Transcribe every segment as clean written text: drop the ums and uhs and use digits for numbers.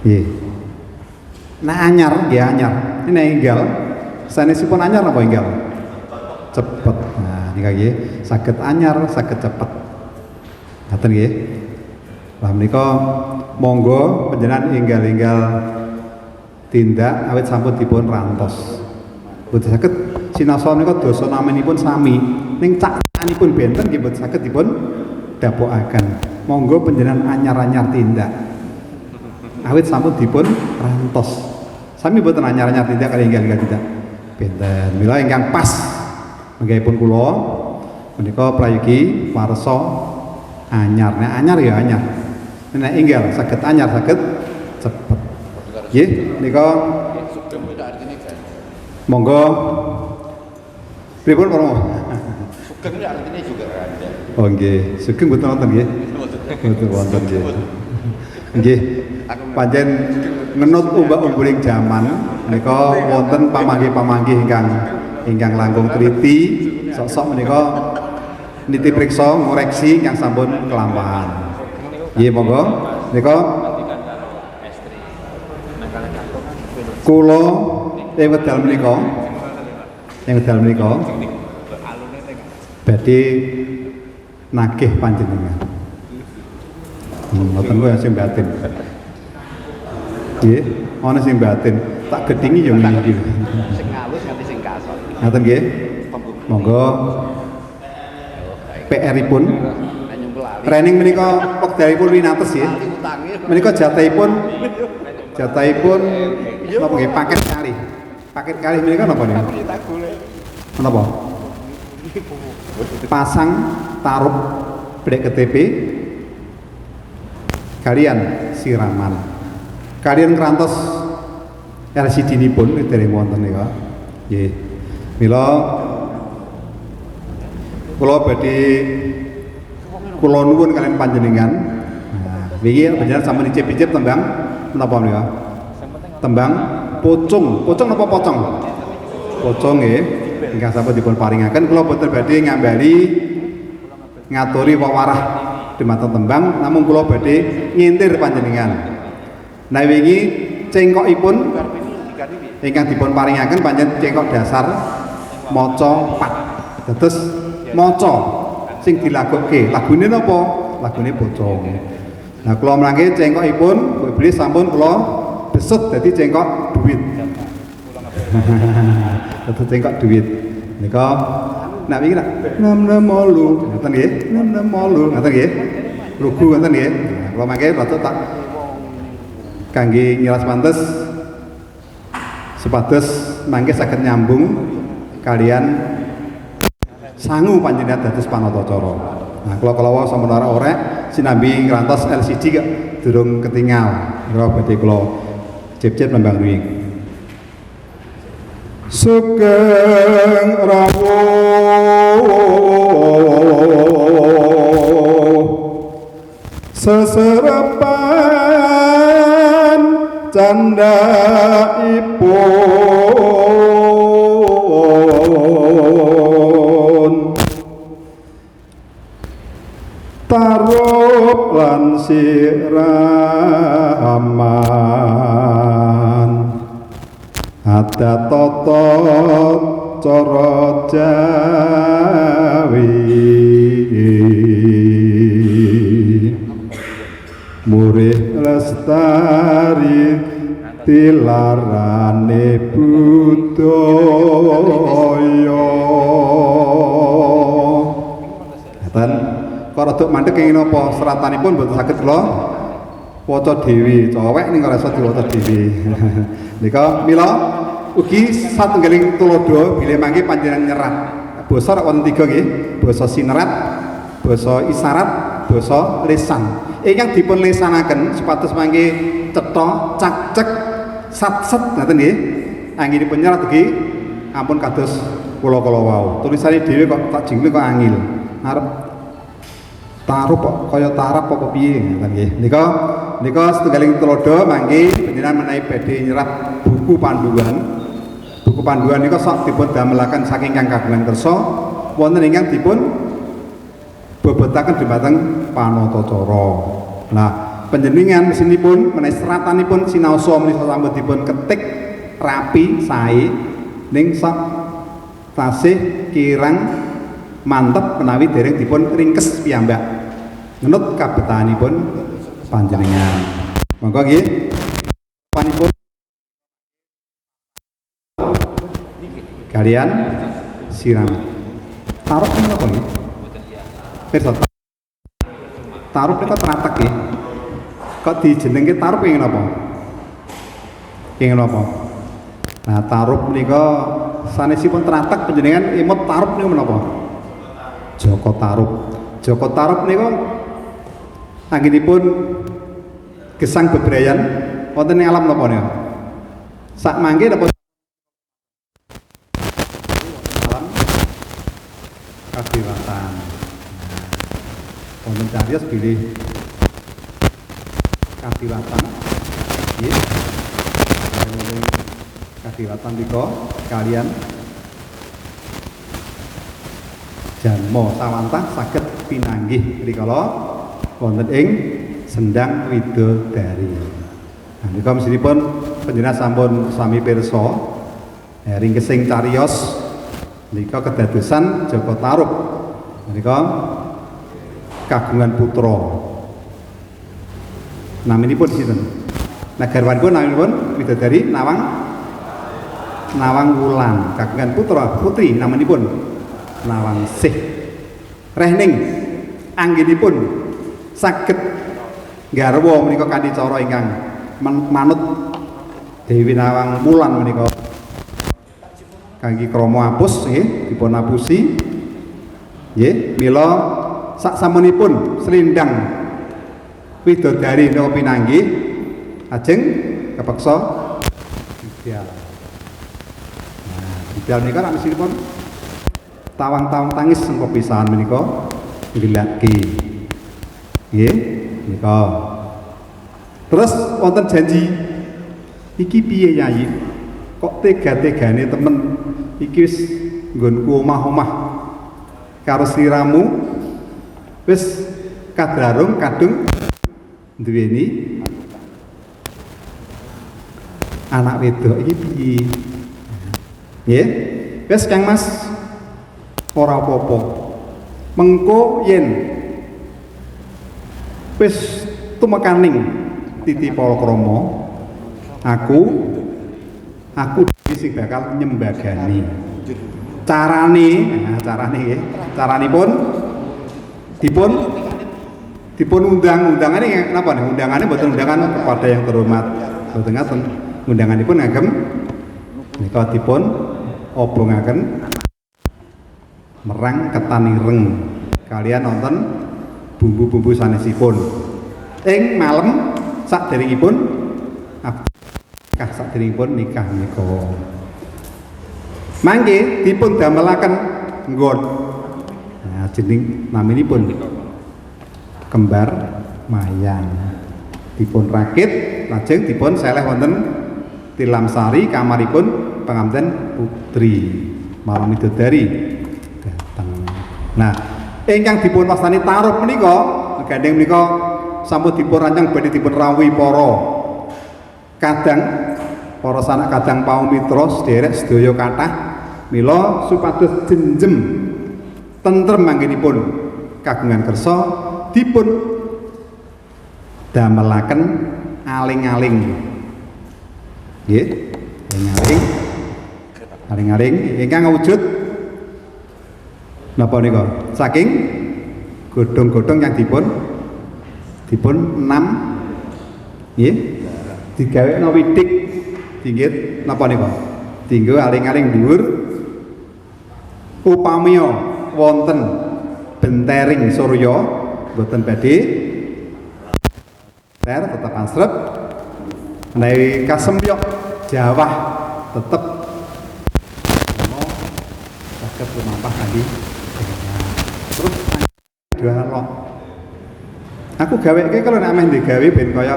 Nggih. Nah anyar nggih anyar. Ini enggal. Sanesipun anyar napa enggal? Cepet. Nah nika nggih saged anyar, saged cepet. Ngaten nggih. Lah menika monggo panjenengan enggal-enggal tindak awit sampun dipun rantos. Boten saged sinasa menika dosa namanipun sami. Ning cakanipun benten nggih boten saged dipun dapokaken. Monggo panjenengan anyar-anyar tindak. Awit sampun dipun rantos. Sami boten anyar-anyar tindak kali enggal-enggal tindak. Benten. Mila ingkang pas menggaipun kula menika prayogi warsa anyar. Nek anyar ya anyar. Nek enggal saged anyar saged cepet. Nggih, nika monggo pripun para sugeng itu artinya juga ada. Oh nggih, sugeng mboten wonten nggih. Mboten wonten nggih. Nggih. Pancen ngenut umbak-umburing jaman menika wonten pamanggih-pamanggih ingkang langkung teliti sok-sok menika niti priksa ngoreksi ingkang sampun kelampahan. Nggih monggo menika kula ing wedal menika badhe nagih panjenengan. Ngoten kuwi sing batin. Nggih, ana sing batin. Tak gedhingi ya ngene iki. Sing halus nganti sing kasar. Ngaten nggih. Monggo PR-ipun training menika wekdalipun winates nggih. Menika jatahipun napa nggih paket kali. Paket kali menika napa niku? Napa? Pasang taruh brek KTP kalian siraman. Kalian kerantos LCD nipun dereng wonten nika. Nggih. Mila kula badhe kula nuwun kalian panjenengan. Nah, wingi panjenengan sampun icip-icip tembang menapa nika? Tembang pocong. Pocong napa pocong? Pocong nggih. Ingkang sampun dipun paringaken kula boten badhe ngambali ngaturi wewarah dumateng tembang, namung kula badhe ngintir panjenengan. Nah wingi cengkokipun ingkang dipun paringaken pancen cengkok dasar maca pat. Dados maca sing dilagokke lagune napa? Lagune pocong. Nah kula mrangke cengkokipun Iblis sampun kula besut dadi cengkok duit. Dados cengkok duit. Nika nak wingi nak 668 ngoten nggih. 668 ngoten nggih. Lugu ngoten nggih. Kula mangke rada tak kangge ngiras pantes supados mangke saged nyambung kalian sangu panjenengan dados panatacara. Nah, kula sampun orek sinambi ngrantos LCD kok durung ketinggal. Kula badhe kula cip-cip nembang duwing. Sugeng rawuh seserepan candhaipun tarup lan siraman ada tata cara Jawi murih lestari tilarane budaya. Ngaten kok rada mandhek kenging napa seratanipun mboten saged kula waca dhewe, cowek ning ora iso diwaca dhewe. Nika mila ugi satunggaling tulodo bilih mangke panjenengan nyerat. Basa rak wonten 3 nggih, basa sinerat, basa isyarat, basa lisan. Ingkang dipun lisanaken supados mangke cetha, cak-cek, sat-set ngoten nggih. Anggenipun nyerat ugi ampun kados kula-kula wau. Tulisane dhewe kok tak jingle kok angil. Arep taruh kok kaya tarap apa piye ngoten nggih. Nika setunggaling tulodo mangke panjenengan menawi badhe nyerat buku panduan. Buku panduan nika sok dipun damelaken saking kang kagungan kersa wonten ingkang dipun bobetaken dhumateng panatacara. Nah, panjenengan mesinipun menawi seratanipun sinaosa menika sampun dipun ketik rapi sae ning sak tasih kirang mantep menawi dereng dipun ringkes piyambak ngenut kabetahanipun panjenengan. Monggo nggih panipun kalian siram taruh ini apa nih? Pirsa taruh kita teratak ya kok dijenengke taruh ingin apa? Ingin apa? Nah taruh menika sanesipun teratak panjenengan imut taruh niku menapa? Joko taruh. Joko taruh menika anggenipun gesang bebrayan wonten ing alam napa niku? Sak mangke napa alam kadewatan. Wonten cariyos bilih kadewatan. Nggih. Kadewatan nika kalian janma sawantah saged pinanggih rikala wonten ing sendang widodari. Nah nika mesinipun panjenengan sampun sami pirsa ringkesing cariyos nika kedadosan Joko Tarub. Menika kagungan putra. Naminipun sinten? Nah garwanipun naminipun widodari Nawang Wulan, kagungan putra putri namanipun Nawangsih. Rehning anggenipun saged garwa menika kanthi cara ingkang manut Dewi Nawang Wulan menika kangge krama apus nggih dipun apusi. Nggih, mila saksampunipun slendang widodari menika pinanggih ajeng kepeksa ideal. Ideal menika nek mesinipun tawang-tawang tangis sengko pisahan menika nggelatke. Nggih, menika. Terus wonten janji iki piye Yayi? Kok tega-tegane temen iki wis nggonku omah-omah karo sliramu wis kadrarung kadung duweni anak wedok iki piye? Nggih, wis Kang Mas ora apa-apa. Mengko yen wis tumekaning titi palakrama aku dhewe sing bakal nyembagani. Carane nggih, caranipun dipun undang-undangane napa nih? Undangane mboten undangan kepada yang terhormat. Mboten ngaten. Undanganipun ngagem nika dipun obongaken merang ketan ireng kalian nonton bumbu-bumbu sanesipun ing malem saderengipun nikah menika mangke dipun damelaken nggon nah jeneng naminipun kembar mayang dipun rakit lajeng dipun seleh wonten tilam sari kamaripun pengantin putri malam widodari dateng. Nah, ingkang dipun wastani taruh menika gandeng menika sampun dipun rancang badhe dipun rawuhi para sanak kadang paumitra sederek sedaya kathah mila supados jenjem tentrem anggenipun kagungan kersa dipun damelaken aling-aling. Nggih, aling-aling ingkang wujud napa nika saking godhong-godhong yang dipun enam nggih digawekno widik dinggit napa nika dienggo aling-aling dhuwur upamiya wonten bentering surya boten badhe tetep asrep menawi kasempyok jawah tetep saged lumampah kanthi terus jualan lo aku gaweke kalau nek ameh digawe ben kaya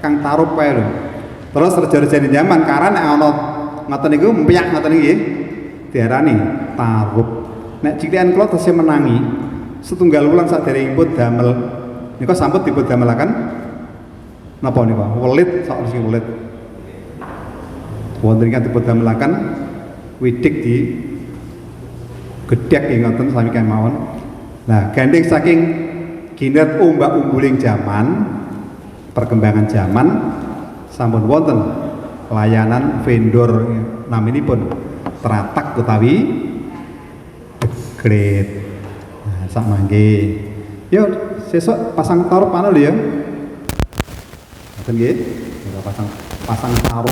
Kang Tarub wae lho terus reja-rejane nyaman karena nek ana ngoten niku mpiyak ngoten iki diarani Tarub nek cilikan kula tesih menangi setunggal wulan saderengipun damel nika sampun dipun damelaken napa nika? Welit sak resi welit. Wonten ingkang dipun damelaken widik di gedhek ngoten sami kemawon. Nah, gandeng saking kinerja ombak umbuling zaman, perkembangan zaman, sampun wonten layanan vendor naminipun teratak utawi grade. Nah, sak mangke. Yo sesuk pasang taruh panel ya. Ngoten nggih. Pasang taruh.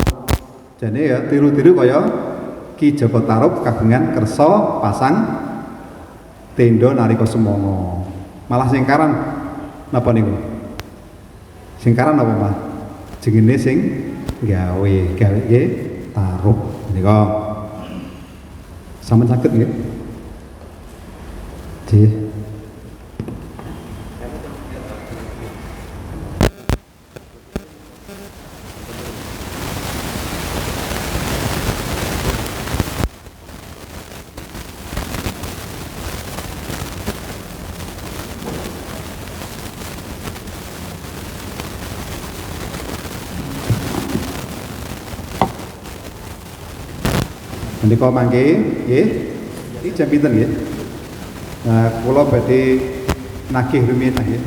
Jane ya tiru-tiru kaya Ki Joko Tarub kagungan kersa pasang tenda nalika semana. Malah sing karan napa niku? Sing karan napa Mas? Jengene sing gawe nggih Tarub nika. Sampun saged nggih? Nggih. Menika mangke nggih. Iki jam pinten nggih? Nah, kula badhe nagih rumiyin nggih.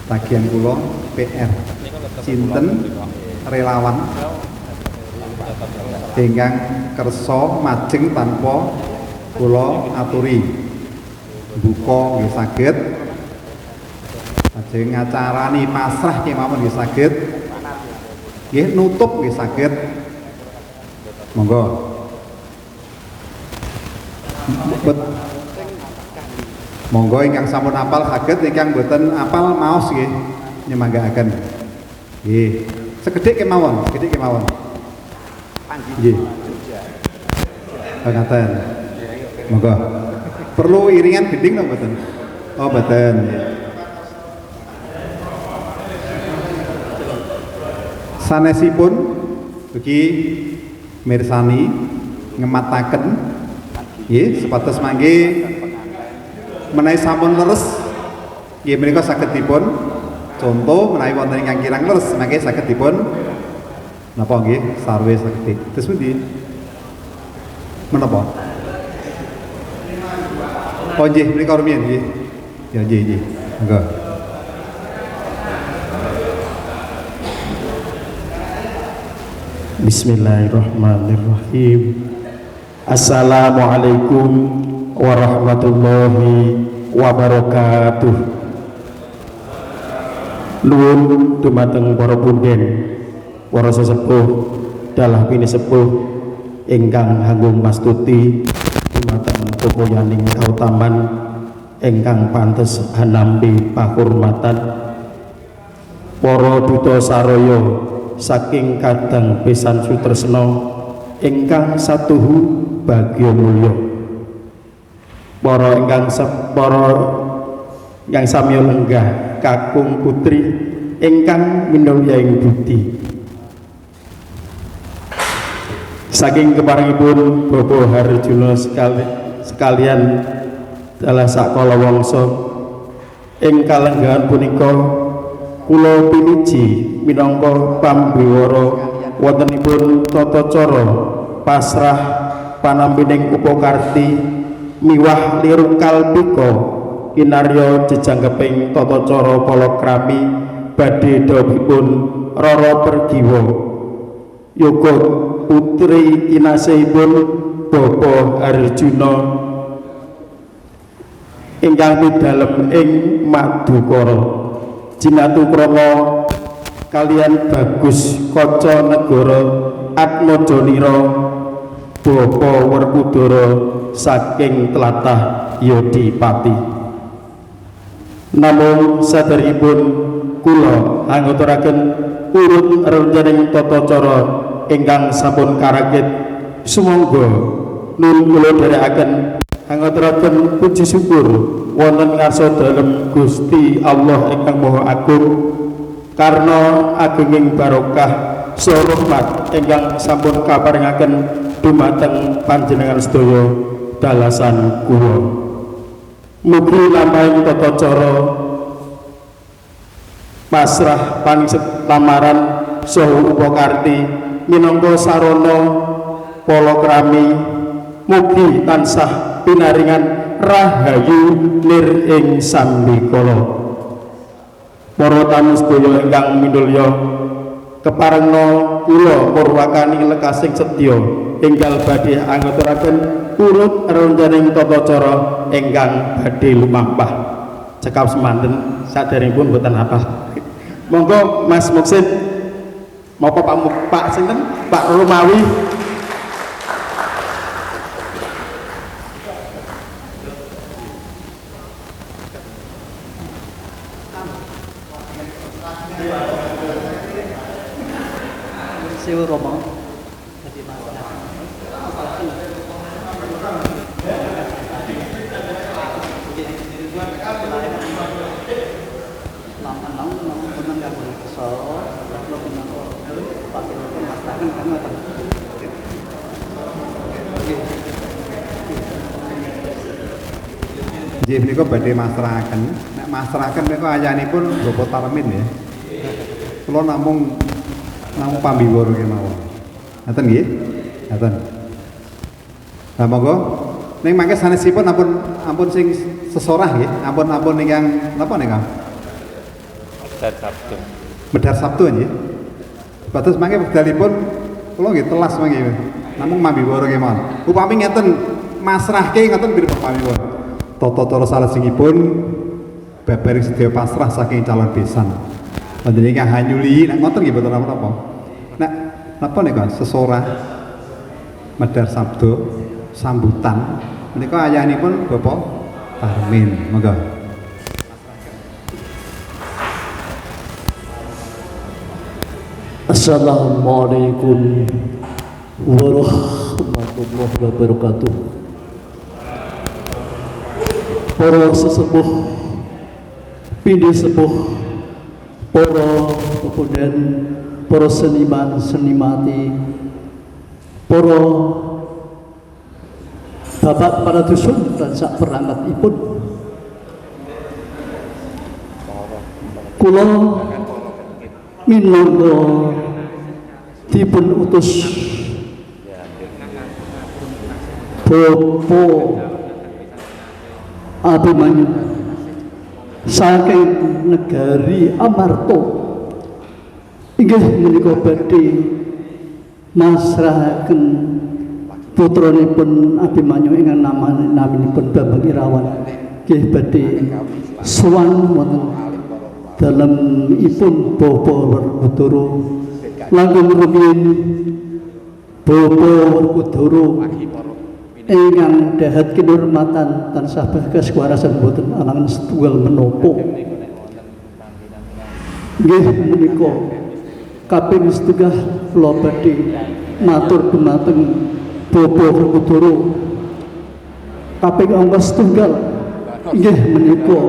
Tagihan kula PR. Cinten relawan ingkang kersa majeng tanpa kula aturi. Buka nggih saged. Lajeng ngacarani pasrah kemawon nggih saged. Nggih nutup nggih saged. Monggo. Monggo ingkang sampun apal saged, ingkang boten apal maos nggih nyemanggaaken. Nggih. Sekedhik kemawon, sekedhik kemawon. Nggih. Ngaten. Monggo. Perlu iringan gending napa mboten? Oh, mboten. Sanesipun ugi mirsani ngemataken nggih supados mangke menawi sampun leres nggih menika saged dipun contoh menawi wonten ingkang kirang leres mangke saged dipun napa nggih sarwe saged terus pundi menapa oh nggih menika rumiyin nggih ya nggih monggo Bismillahirrahmanirrahim. Assalamualaikum warahmatullahi wabarakatuh. Nuwun dumateng para punden, para sesepuh dalah pinisepuh ingkang hanggung mastuti dumateng popoyaning kautaman ingkang pantes hanampi pahormatan para duta saraya saking kadang pisan sutresna ingkang satuhu bagya mulya para ingkang samya lenggah kakung putri ingkang minulyaing budi saking keparengipun Bapak Harjuna sekalian dalah sakala wangsa ing kalenggahan punika kula pinuji minangka pambiwara wontenipun tata cara pasrah panampining upakarti miwah liru kalpika kinarya jejanggeping tata cara palakrami badhe dawuhipun Rara Pergiwa yoga putri kinasihipun Bapak Arjuna ingkang midhalem ing Madukara jinatu krama kalian Bagus Kaca Negara Atmajanira Bapa Werkudara saking tlatah Yodipati. Namung saderipun kula anggoturaken urut renjaning tata cara ingkang sampun karakit sumangga nun kula dherekaken anggoturaken puji syukur wonten ngarsa dalem Gusti Allah ingkang Maha Agung karena agenging barokah saha rahmat ingkang sampun kaparingaken dumateng panjenengan sedaya dalasan kula. Mugi lampahing tata cara pasrah paningset lamaran saha upakarti minangka sarana palakrami mugi tansah pinaringan rahayu nir ing sambikala. Para tamu sedaya ingkang minulya keparengna kula purwakani lekasing sedya enggal badhe angaturaken urut renjaning tata cara ingkang badhe lumampah. Cekap semanten saderengipun boten apa. Monggo Mas Muksin mapa Pak sinten? Pak Romawi. Siwa Romo. Nggih menika badhe masrahaken. Nek masrahaken menika ayanipun Bapak Tarmin ya. Kula namung pambiwara kemawon. Ngaten nggih? Ngaten. Lah monggo ning mangke sanesipun ampun sing sesorah nggih. Ampun ingkang napa nika? Medar Sabtu. Medar Sabtu nggih. Batus mangke wekdalipun kula nggih telas mangke. Namung pambiwara kemawon. Upami ngeten masrahke ngoten pirang pambiwara. Tata cara salajengipun babaring sedaya pasrah saking calon besan. Wonten ingkang hanyuli nek ngoten nggih boten napa-napa. Nek napa nika sesorah Medar Sabdo sambutan menika ayanipun Bapak Tarmin. Monggo. Assalamualaikum warahmatullahi wabarakatuh. Para sesepuh, pindih sepuh, para pemuda, para seniman senimati, para bapak para dusun dan sak perangkatipun. Kula minangka dipun utus Bopo Abimanyu saking negari Amarto inggih menika badhe masrahaken putranipun Abimanyu ingkang naminipun Bambang Irawan nggih badhe sowan wonten dalem ipun Bapa Werkudara langkung rumiyin Bapa Werkudara ingkang dahat kinurmatan tansah bagas kewarasan boten alangan setunggal menapa nggih menika kaping setunggal kula badhe matur dumateng Bapa Werkudara kaping angka setunggal inggih menika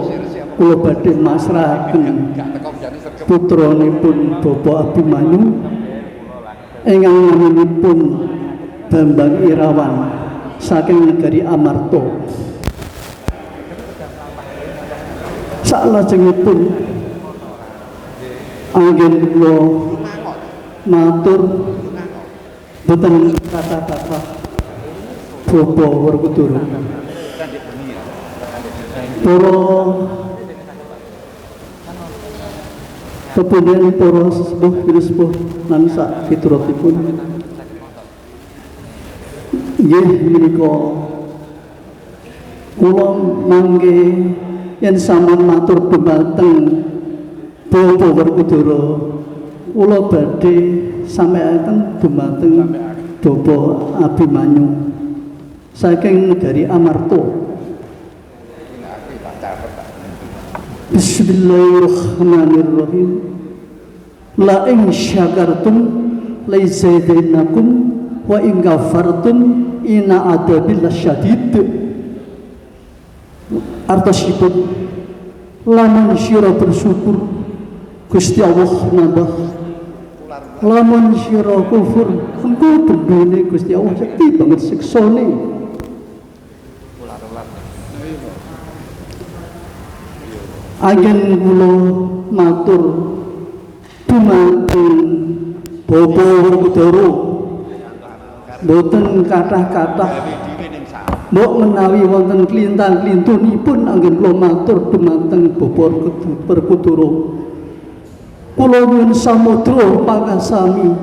kula badhe masrahaken putranipun Bapak Abimanyu ingkang naminipun Bambang Irawan saking negari Amarto. Salajengipun anggen kula matur boten kata-kata Bapak Werkudara. Para kemudian para sepuh lan sak pituturipun nggih menika kula mangke yen sampun matur dumateng Bapak Werkudara kula badhe sampaiaken dumateng Bapak Abimanyu saking negari Amarto. Bismillahirrahmanirrahim. La in syakartum la yazidannakum wa in kafartum inna adabi lasyadid. Artosipun lamun sira bersyukur Gusti Allah nambah, lamun sira kufur engko bendene Gusti Allah sekti banget siksane. Agen kula matur dumateng Bapa Werkudara boten kathah-kathah mbok menawi wonten klintang-klintunipun anggen kula matur dumateng Bapa Werkudara. Kula nyuwun samudra pangasami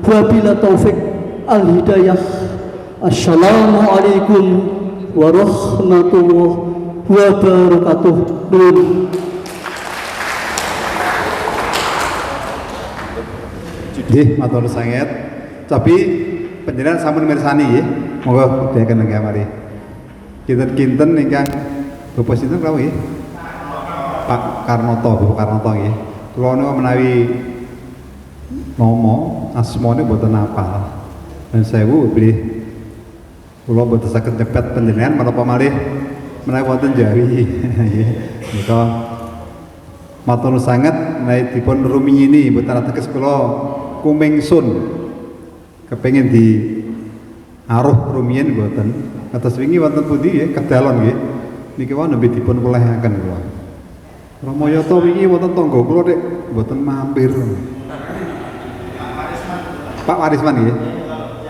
wabila taufik al hidayah. Assalamualaikum warahmatullahi wabarakatuh. Nggih, matur sanget. Tapi panjenengan sampun mirsani nggih. Monggo diaken nggih mari. Kinten-kinten ingkang Bapak sinten kula nggih? Pak Karnoto, Bapak Karnoto nggih. Kula niku menawi nama asmane boten apal. Dan sewu bilih kula boten saged nyebet panjenengan menapa malih menawi wonten jawi. Nggih. Nika matur sanget menawi dipun rumiyini boten ateges kula kumingsun kepengin di aruh rumiyin boten. Kados wingi wonten pundi nggih kedalon nggih. Niki wau nembe dipun welehaken kula. Ramayata wingi wonten tangga kula nek boten mampir. Pak Warisman nggih.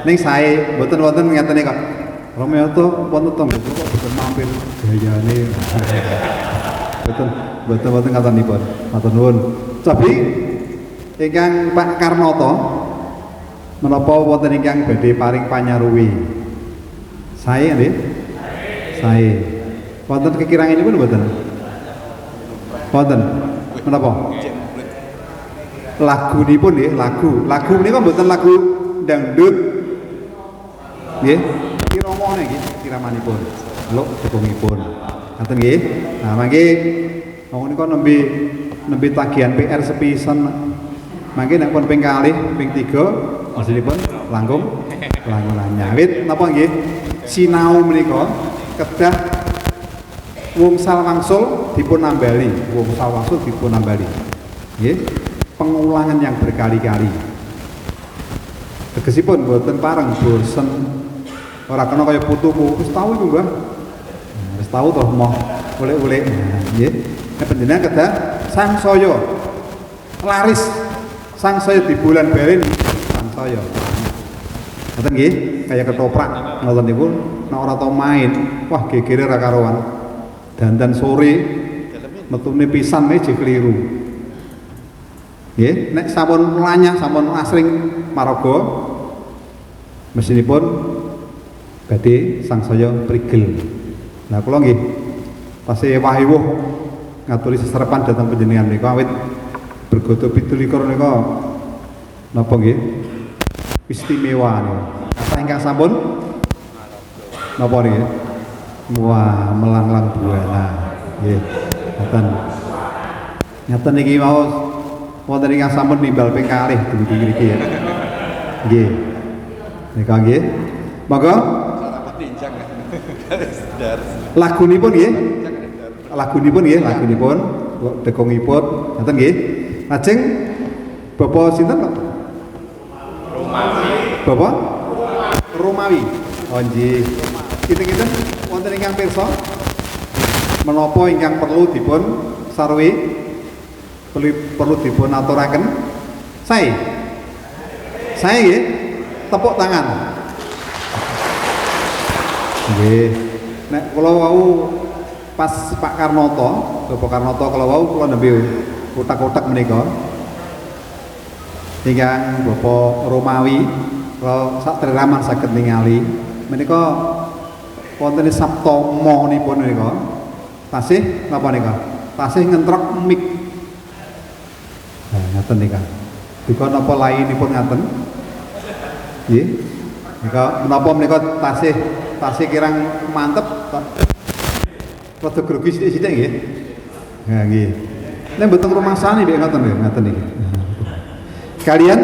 Ning sae boten wonten ngatene kok. Ramayata wonten tangga kula boten mampir gayane. Boten wonten ngatanipun. Matur nuwun. Cobi ingkang Pak Karnoto menapa wonten ingkang badhe paring panyaruwi. Sae nggih. Sae. Wonten kekiranganipun mboten? Wonten. Menapa? Lagunipun nggih, lagu. Lagu menika mboten lagu dangdut. Nggih. Kiramane nggih, kiramanipun. Lho dukungipun. Ngaten nggih. Nah, mangke menika nembe tagihan PR sepisan. Mangke nek pun ping kalih, ping 3 maksudipun langkung nyawit napa nggih? Sinau menika kedah wungsal wangsul dipun nambali, wungsal wangsul dipun nambali. Nggih. Pengulangan yang berkali-kali. Tegesipun boten pareng bosen. Ora kena kaya putuku, wis tau iku, Mbah. Wis tau toh moh golek-golek. Nggih. Nek panjenengan kedah sangsaya laris sangsaya di bulan balen sangsaya. Ngoten nggih, kaya ketoprak ngoten niku nek ora tau main, wah gegere ra karuan. Dandan sore metune pisan meje keliru. Nggih, nek sampun lanyah sampun asring maraga mesinipun badhe sangsaya prigel. Nah kula nggih tasih wahewuh ngaturi seserepan dhateng panjenengan menika awit bergoto 17 nika napa nggih istimewa niku. Kata ingkang sampun napa niki? Wah, melanglang buana. Nggih. Ngaten niki mau wonten ingkang sampun nimbal ping kalih dumugi mriki ya. Nggih. Nika nggih. Monggo lagunipun nggih. Lagunipun dekongipun ngaten nggih. Lajeng Bapak sinten Pak? Romawi. Bapak? Romawi. Oh nggih. Kinten-kinten wonten ingkang pirsa menapa ingkang perlu dipun sarwi perlu dipun aturaken? Sae nggih. Tepuk tangan. Nggih. Nek kula wau pas Pak Karnoto, Bapak Karnoto kula wau kula nembe kotak-kotak menika. Ingkang Bapak Romawi kula sak triraman saged ningali menika wonten saptamanipun menika. Tasih napa nika? Tasih ngentrok mik. Nah, ngaten nika. Dika napa lainipun ngaten? Nggih. Nika menapa menika tasih kirang mantep. Rada grogi sithik-sithik nggih. Nah, nggih. Nek mboten rumangsane nggih ngaten niki. Kalian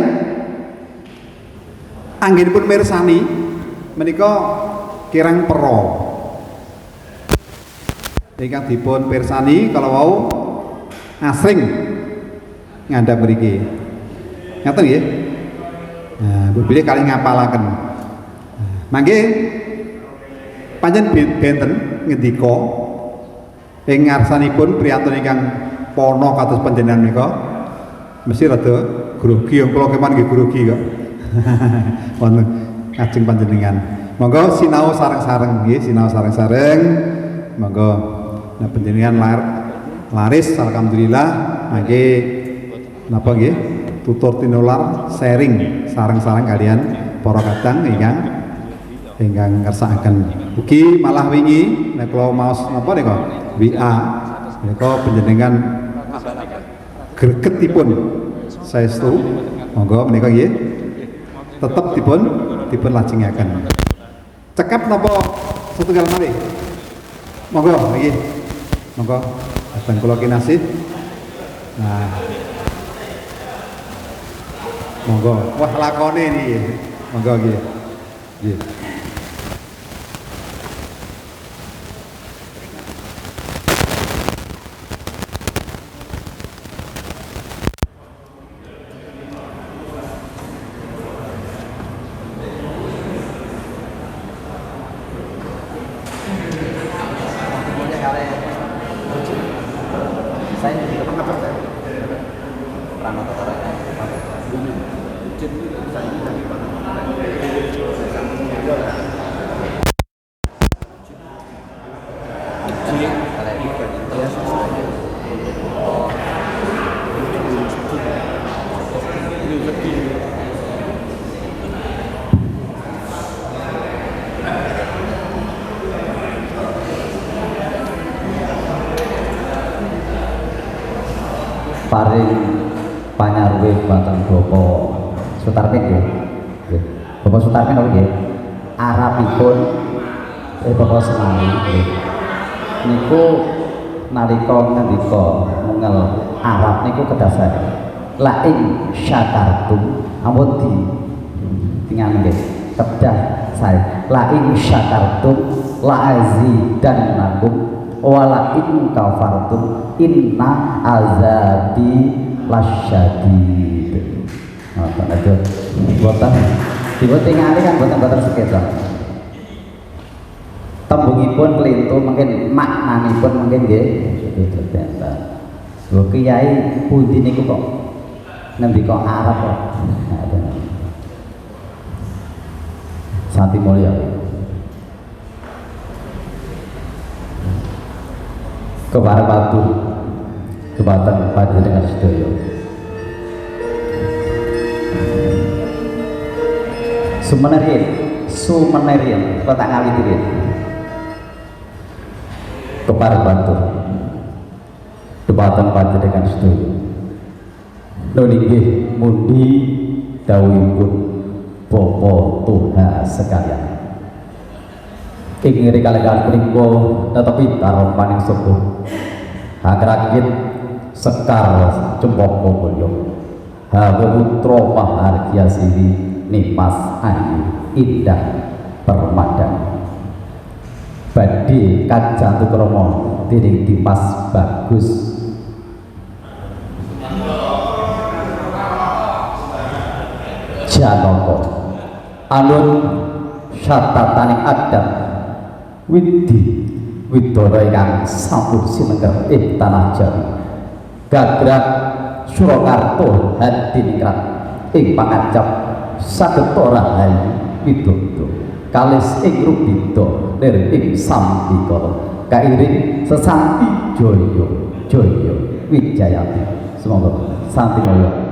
anggenipun mirsani menika kirang pero. Ingkang dipun pirsani kalau wau asring ngandhap mriki. Ngaten nggih. Nah, bilih kali ngapalaken. Mangke pancen benten ngendika Ing ngarsanipun priyantun ingkang pono kados panjenengan menika mesti rada grogi, kula keman nggih grogi kok. Wonten kajeng panjenengan. Monggo sinau sareng-sareng nggih, sinau sareng-sareng. Monggo nah panjenengan laris alhamdulillah mangke napa nggih tutur tinular sharing sareng-sareng kalian para kadang ingkang ngersakaken. Ugi malah wingi nek kula maos napa nika WA menika panjenengan gregetipun saestu monggo menika nggih tetep dipun lajengaken. Cekap napa setunggal malih? Monggo nggih. Monggo dateng kula kinasih. Nah. Monggo. Wah lakone niki. Monggo nggih. Nggih. paring panyarwe batang Bapak Sutarmin nggih. Nggih. Bapak Sutarmin napa nggih? Arabipun Bapak Semari nggih. Niku nalika ngendika mungel Arab niku kedasar la ing syakartum ampun tinggal nggih. Kedah saya la ing syakartum la azidannakum wala in kafartum inna azabi lasyadid. Ngoten aja. Boten tingali kan boten sekeca. Tembungipun kelintu mungkin maknanipun mungkin nggih benten. Lho Kyai pundi niku kok ngendika Arab kok. Santi mulya. Kepada batu kebatang pada dengan sedaya sumenerin kota ngawitirin kepada batu kebatang pada dengan sedaya nunggih mundi dawuhipun Bapa Tuhan sekalian ingin kalian menika tetapi taruh paning sepuh agrakit sekar cempaka boyo hawa putra mahargya siri nipas ayu indah permadani badhe kajantu krama dening dipas bagus janaka alun syatataning adat Widi Widoro ingkang sampun sinengker ing tanah Jawi gagrag Surakarta hadiningrat ing pangancap saged rahayu widodo kalis ing rubida lir ing sambikala kairing sesanti jaya wijayati semoga santi kaya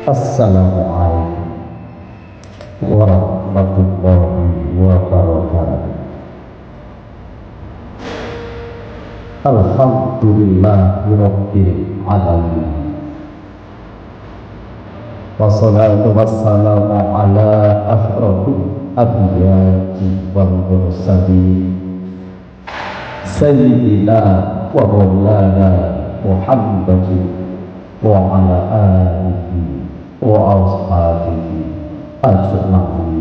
Assalamualaikum warahmatullahi wabarakatuh. Alhamdulillahirabbil alamin. Wassalatu wassalamu ala asyrofil anbiya'i wal mursalin sayyidina wa maulana Muhammadin wa ala alihi wa ashabihi ajma'in.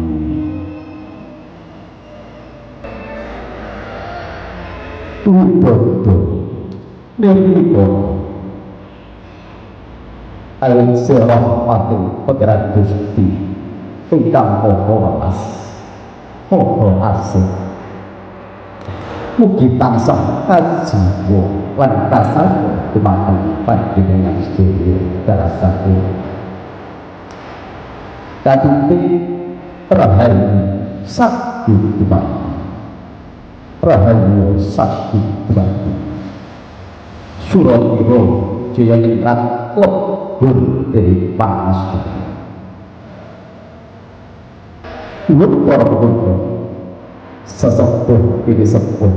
Tuh niriko al-sirahmatul pegeran Gusti ingkang moho asih mugi tansah kajiwa lan tasawuf dumateng panjenengan sedaya darasake katinte rahayu sakti dumateng rahayu sakti dumateng Suratiro jaya ningrat lebur dari panas para pemuda sesepuh ini sepuh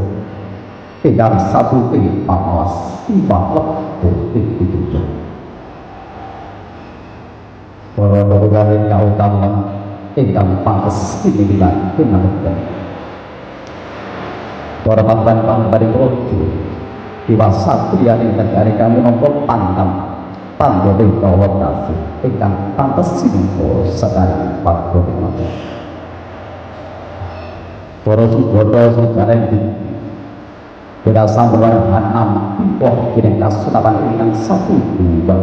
tinggal satu ini panas tiba lebur ini juga para pemuda yang utama tinggal panas ini bilang kenalkan para pantan dari rojo Dewa Satria ing negari kami nongko pantam panggone kawan kasih ingkang pantes sinengko sekali panggone mata para suboto sekarang di beda sambuan hanam impor kini kasutapan ingkang satu dua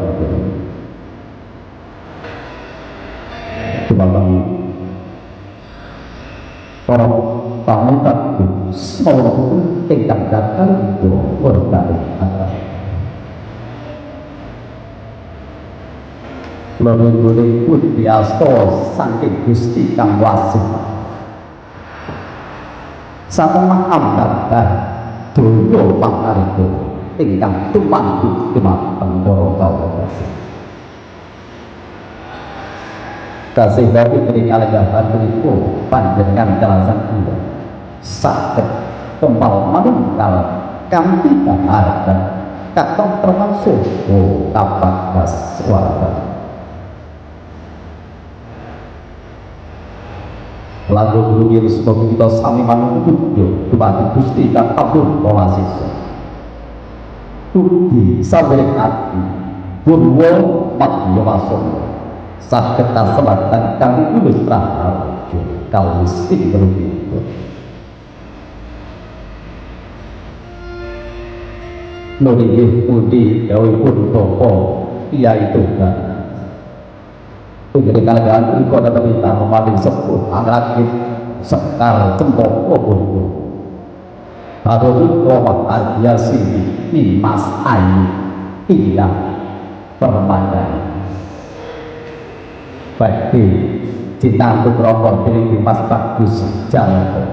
kembali para tamu takut semua ingkang datang itu berbalik lalu boleh pun biasa saking Gusti kang wasih satu maham datang dulu pangariku ingkang tumandu dumateng para kaula kasih dari peringatan beriku panjenengan jelasan itu sakit kembal manunggal kanthi kaharatan kakang termasuk kapak suara lagu bunyi sebagai kita sami manunggal dumati Gusti kang kabur oasis tuti sampai hati burwo madya masuk sakit selatan kami ulus raharjo kau sing berubiku nuri budi dawi pun toko ia itu kan menjadi keadaan iko dan minta memaling sepuh agakit sekal cempok oboh harus kawat adia sini ni mas ayu iya permadani baik cinta untuk rokok dari mas bagus jalan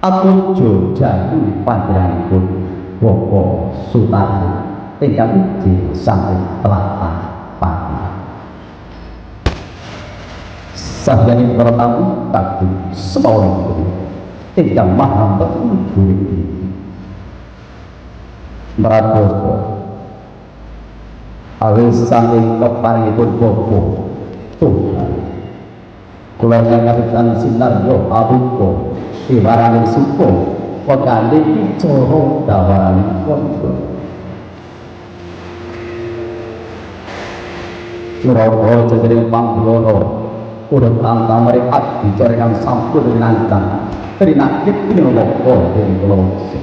aku jauh panjang pun boko sultan tinggal uji sampai telatan pagi sahjani pertama takut semua orang itu tinggal maham betul meraboko awis saking keparipun boko Tuhan kula ngawitan sinaryo abuko iwarane suko pegane bicara dawaran kono Surabaya jadi panggloro urut angka mereka bicara yang sampul dengan nantang dari nakit ini loko dari loko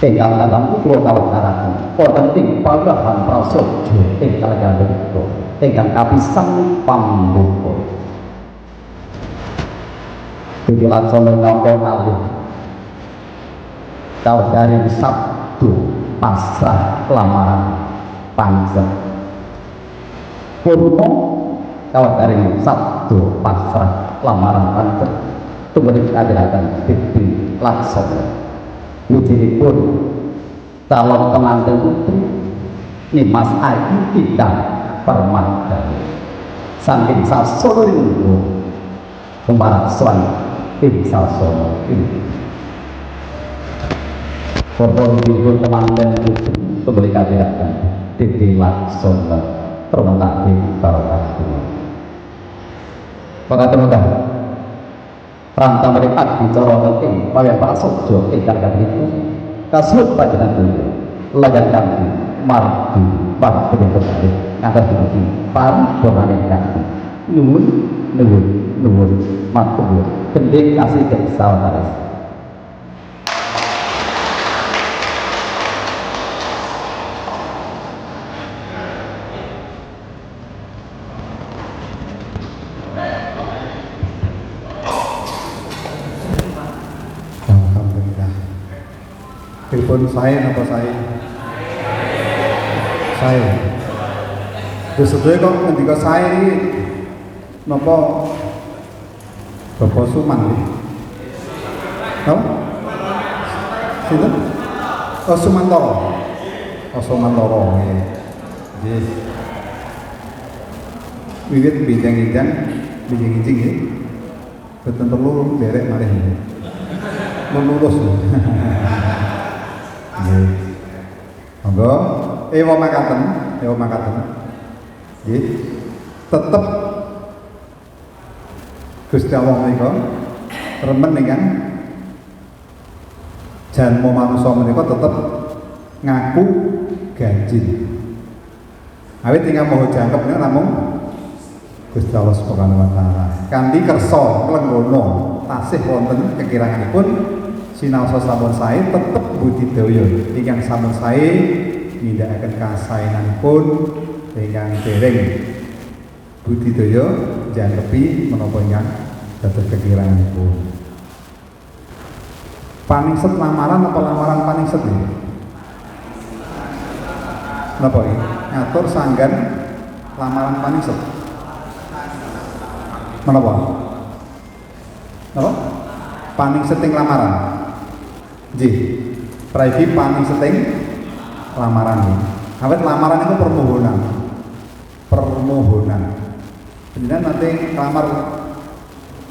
tinggal dalam pulau kawataran kau penting pagahan prasojo tinggal jalan itu tinggal kapisang pambuko tujuan solong nongko alih tahu dari Sabtu pasrah lamaran panjang purno kawat dari Sabtu pasrah lamaran panjang kemudian keadilan diberi laksana wujud pun calon pengantin putri ini Mas Ayu tidak permadani saking sasono itu kemarak suan tim sasono ini foto itu pengantin putri kembali keadilan diberi laksana permenati barokah para teman rantang mereka bicara ing paling prasaja ingkang itu kasut panjenengan dulu layan kanthi margi panjenengan kembali ngatur diri paribonane kanthi nuwun matur gending kasih kesawataris. Alhamdulillah. Telepon saya apa saya? Saya. Terus sedaya kok ketika saya ini napa Bapak Suman nih? Tahu? Sinten? Oh Sumantoro. Oh Sumantoro. Nggih. Wiwit bijang-bijang ya. Betul perlu derek malih nggih. Menurus. Nggih. Monggo ewa makaten. Nggih. Tetep Gusti Allah menika remen ingkang janma manusa menika tetep ngaku ganjil. Awit ingkang maha jangkep menika namung Gusti Allah Subhanahu wa taala. Kanthi kersa klenggono tasih wonten kekiranganipun sinaosa sampun sae tetep budidaya ingkang sampun sae nindakaken kasaenanipun ingkang dereng budidaya jangkepi menapa ingkang dados kekiranganipun. Paningset lamaran apa lamaran paningset iki? Napa iki? Ngatur sanggan lamaran paningset. Menapa? Napa? Paningseting lamaran. Nggih. Praiki paningseting lamaran iki. Awit lamaran itu permohonan. Kemudian nanti melamar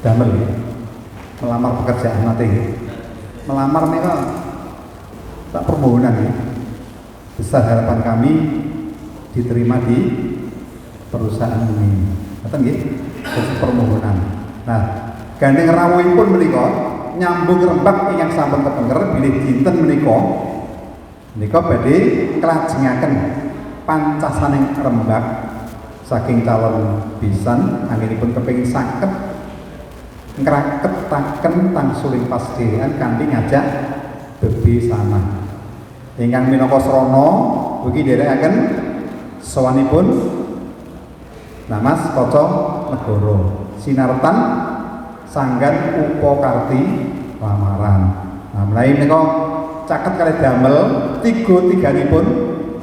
damel ya. Melamar pekerjaan nanti ya. Melamar mereka tak permohonan ya. Besar harapan kami diterima di perusahaan ini. Betul nggih? Permohonan. Nah, gandeng rawuhipun menika nyambung rembak ingkang sampun kepenger bilih dinten menika badhe nglajengaken pancasaning rembak saking calon pisan anggenipun kepengin saged ngraketaken tangsuling pasdhewean kanthi ngajak bebesana. Ingkang minangka srana ugi nderekaken sawanipun Namas Kaca Negara sinartan sanggan upakarti lamaran. Nah, mulai menika caket kalih damel tiga-tiganipun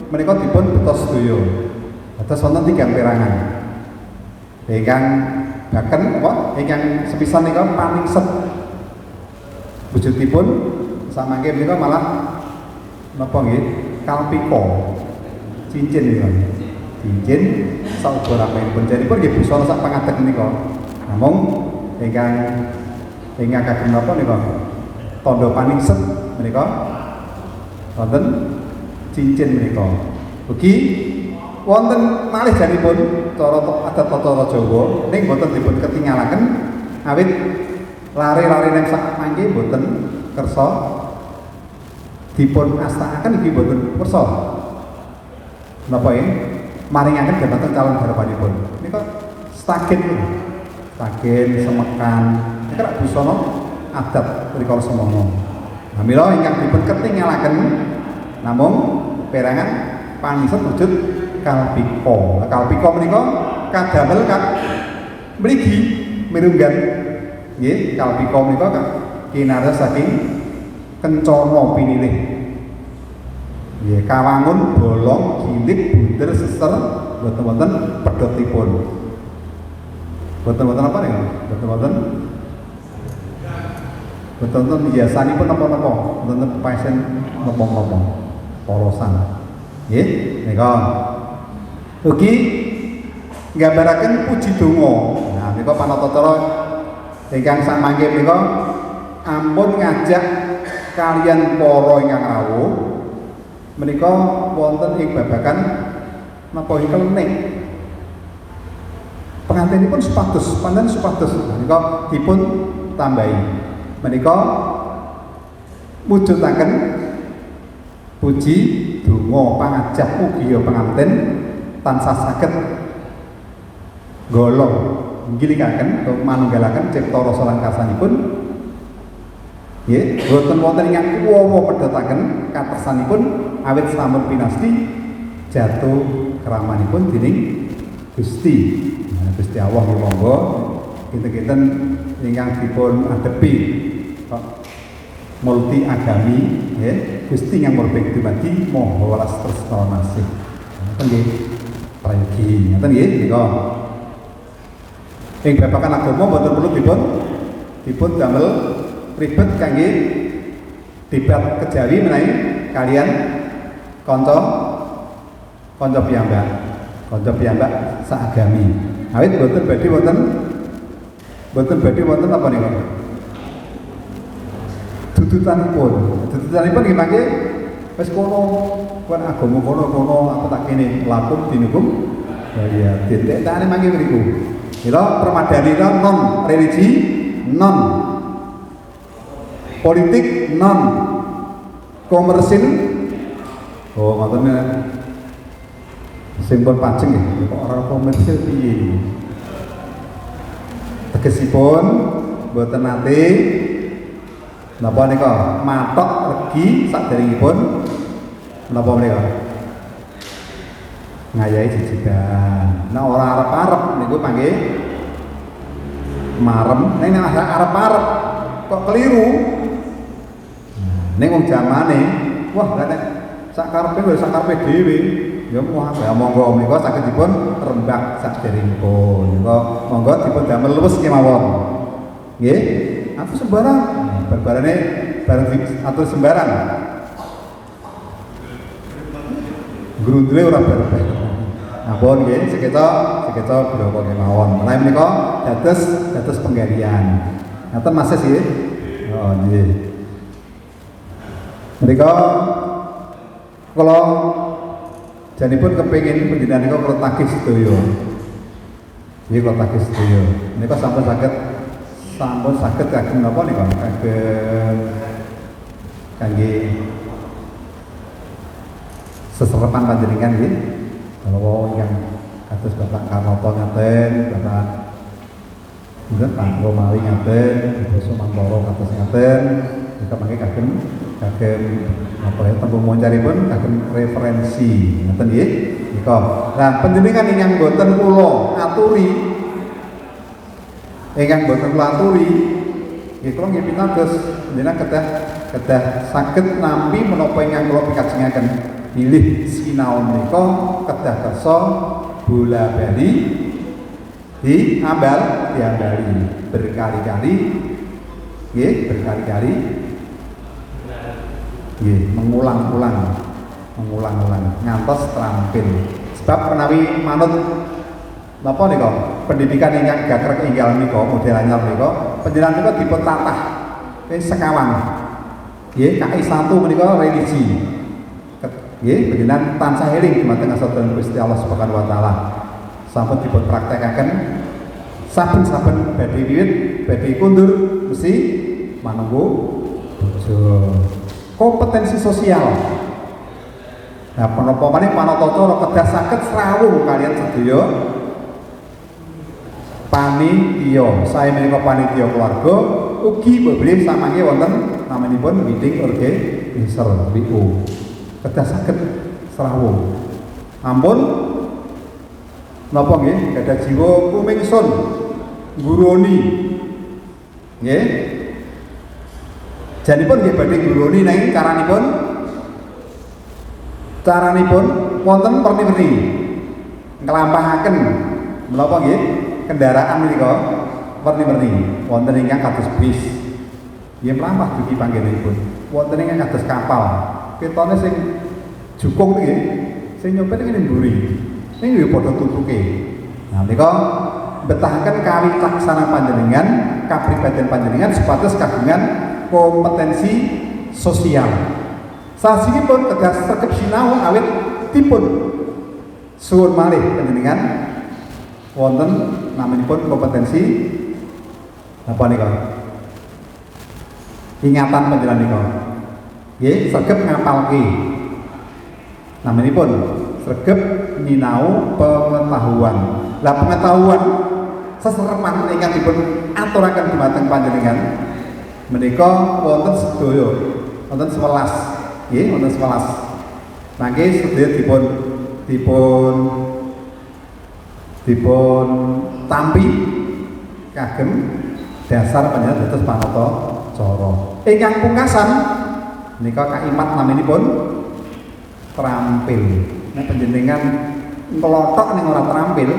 menika dipun betos sedaya. Atas wonten tigang perangan. Ingkang baken apa? Ingkang sepisan nika paningset. Wujudipun samangke menika malah napa nggih? Kalpika. Cincin nika. Cincin saudara pun jadi pun nggih bisa sak pangadeg menika. Namung ingkang kagem napa nika? Tandha paningset menika wonten cincin menika. Ugi wonten malih janipun cara adat tata Jawa ning boten dipun ketinggalaken awit lare-lare ning sak mangke boten kersa dipun astakaken iki boten kersa. Napa ya? Maringaken dhateng calon garwanipun. Nika stagen semekan. Nek rak busana adat rikala semono. Nah, mila ingkang dipun ketinggalaken namung perangan paningset wujud kalpika. Kalpika menika kadamel mrigi mirunggan. Nggih, kalpika menika kinarya saking kencana pinilih. Nggih, kawangun, bolong, gilik, bunder, seser, boten-boten pedhotipun. Boten-boten apa niku? Boten-boten hiasanipun napa-napa, boten pasen napa-napa. Polosan. Nggih, nika ugi nggambaraken puji donga. Nah, nika panatacara ingkang samangke menika ampun ngajak kaliyan para ingkang rawuh menika wonten ing babagan napa kelenik. Pengantinipun supados, panten supados. Nah, nika dipun tambahi menika mujudaken puji donga pangajap mugi panganten tansah saged golong nggilikaken utawa manunggalaken cipta rasa lan karsanipun nggih boten wonten ingkang kuwawa medhotaken katersanipun awit sampun pinasti jatuh keramanipun dening Gusti. Nah, Gusti Allah monggo kinten-kinten ingkang dipun adepi kok multi agami nggih Gusti yang murbek dumadi moho welas tresna nasih. Ngoten nggih. Prayogi ngoten nggih nika. Ing babagan agama boten perlu dipun damel ribet kangge debat kejawi menawi kalian kanca piyambak saagami. Awit boten badhe wonten apa niku? Dudutanipun nggih mangke wis kono kuwi agama kono aku tak kene lakum dinukum ya ditekane mangke mriku. Ila permadanira non religi non politik non komersil oh ngoten sing pun pajeng nggih kok ora komersil piye tegesipun boten nate napa nika matok regi saderengipun napa menika ngayahi jejegan nah ora arep-arep niku mangke marem ning arep-arep kok keliru ning wong jamane wah nek sak karepe dhewe ya monggo menika saged dipun rembak saderengipun monggo dipun damel luwes kemawon nggih aku sembarang barbarane bareng atur sembarang grundle ora bareng ampun nggih sekeca bloko kemawon menawi menika dados penggalian ngaten Mas nggih oh nggih menika kula janipun kepengin panjenengan niku kula tagih sedaya. Nggih kula tagih sedaya. Menika sampun saged kagem napa nika kagem kangge seserepan panjenengan nggih. Kalau yang kados Bapak Karnoto ngaten, Bapak Mungkin Pak Romawi ngaten, Bapak Sumantoro kados ngaten, kita mangke kagem apa ya tembung moncaripun kagem referensi ngoten nggih nika. Nah panjenengan ingkang boten kula aturi nggih kula nggih pitados panjenengan kedah saged nampi menapa ingkang kula pikajengaken bilih sinau menika kedah kersa bola-bali diambali berkali-kali nggih berkali-kali nggih mengulang-ulang ngantos terampil sebab menawi manut napa nika pendidikan ingkang gagrek enggal nika model anyar nika panjenengan nika dipun tatah sekawan nggih KI 1 menika religi nggih panjenengan tansah eling dumateng asatipun Gusti Allah Subhanahu wa taala sampun dipun praktekaken saben-saben badhe wiwit badhe kundur mesti manunggu bojo kompetensi sosial. Nah, menapa maneh panatacara kedah saged srawung kalian sedaya panitia. Saya menika panitia keluarga ugi bebrih samangke wonten namanipun meeting organizer WO. Kedah saged srawung. Ampun napa nggih gadah jiwa kumingsun ngguroni. Nggih. Janipun nggih badhe ngguroni nanging caranipun wonten perni-perni nglampahaken menapa nggih kendaraan menika perni-perni wonten ingkang kados bis nggih mlampah dugi panggenipun wonten ingkang kados kapal ketone sing jukung nggih sing nyopir ngene mburi ning yo padha tutuke nah menika betahaken kawicaksanan panjenengan kapribaden panjenengan supados kagungan kompetensi sosial. Sanesipun kedah sregep sinau awit dipun suwun malih panjenengan wonten namanipun kompetensi apa nika ingatan panjenengan nika. Nggih, sregep ngapalke. Namanipun sregep nyinau pengetahuan. Lah pengetahuan seserepan ingkang dipun aturaken dumateng panjenengan menika wonten sedaya, wonten 11. Nggih, wonten 11. Mangke sedaya dipun tampi kagem dasar panjenengan dados panata cara. Ingkang pungkasan menika kaimat naminipun terampil. Nek panjenengan ngelotok ning ora terampil,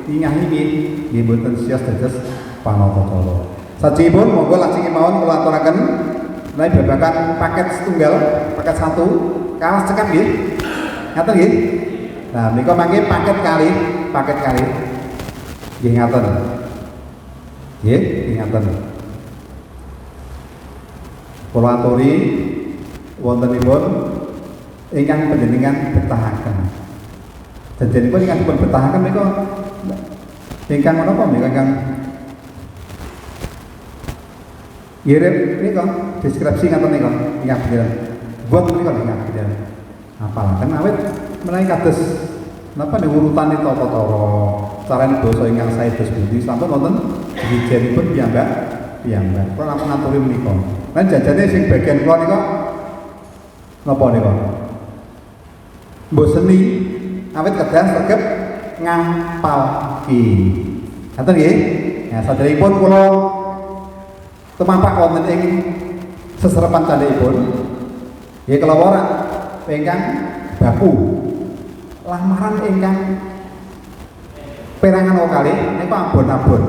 ingah iki nggih mboten siyos dados panata cara. Sajipun monggo lajeng kemawon kula aturaken menawi babagan paket setunggal, paket 1, kawas cekap nggih. Ngaten nggih. Nah, menika mangke paket kali. Nggih ngaten. Nggih, ngaten. Kula aturi wontenipun ingkang panjenengan betahaken. Janjenipun ingkang dipun betahaken menika ingkang menapa menika ingkang ngirim menika deskripsi ngaten menika ingkang bener. Buat menika ingkang bener. Apalaken awit menawi kados napa ning urutane tata cara carane basa ingkang sae dos pundi sampun wonten dijenipun piyambak. Kula lampun aturi menika. Lan jajane sing bagian kula nika napa nika? Mbok seni awit kedah sregep ngapalke. Ngaten nggih? Ya saderengipun kula tumapak wonten ing seserepan candhikipun. Nggih kelawara ingkang baku. Lamaran ingkang perangan kalih niku abon-abon.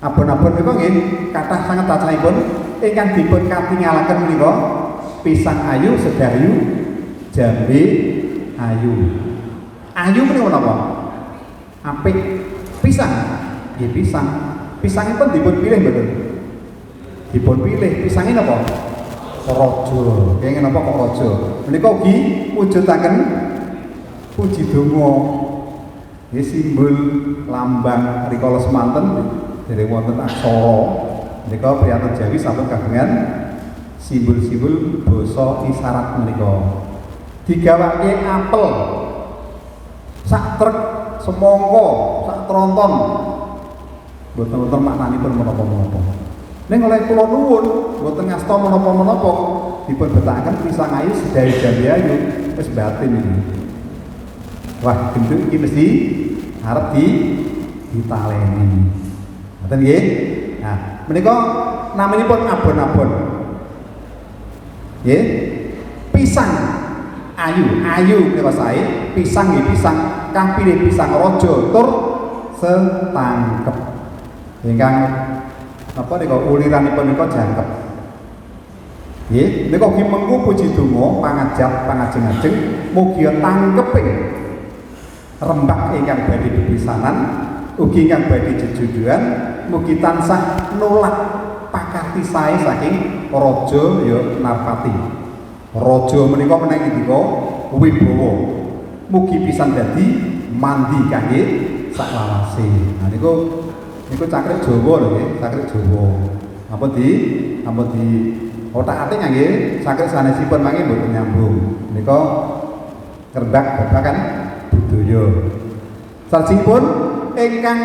Abon-abon menika nggih kathah sanget cacahipun ingkang dipun katingalaken menika pisang ayu sedayu jambe ayu. Ayu menika napa? Apik pisang. Nggih pisang. Pisangipun dipun pilih mboten? Dipun pilih. Pisange napa? Raja. Kenging napa kok raja? Menika ugi wujudaken puji donga. Nggih simbol lambang rikala semanten dereng wonten aksara. Menika priyantun Jawi sampun kagungan simbol-simbol basa isyarat menika. Digawake apel sak truk semangka, sak tronton. Mboten maknanipun menapa-menapa. Ning oleh kula nuwun mboten ngasta menapa-menapa dipun betahaken pisang ayu sedaya jambe ayu wis batin iki. Wah, genduk iki mesti arep ditaleni. Ngoten nggih? Nah, menika namanipun abon-abon. Nggih. Pisang ayu menika sae, pisang nggih pisang kang pilih pisang raja tur setangkep. Ingkang napa nika uliranipun nika jangkep. Nggih, nika ugi mengku puji donga pangajeng-ajeng mugi tangkeping rembak ingkang badhe bepisanan ugi ingkang badhe jejujuan mugi tansah nolak pakarti sae saking raja ya Narpati. Raja menika menawi ndika wibawa mugi pisan dadi mandi kangge saklawase. Nah niku cakrik Jawa lho nggih, cakrik Jawa. Ampun di otak-atik nggih cakrik sanesipun mangke mboten nyambung. Menika kerbak babagan budaya. Salajengipun ingkang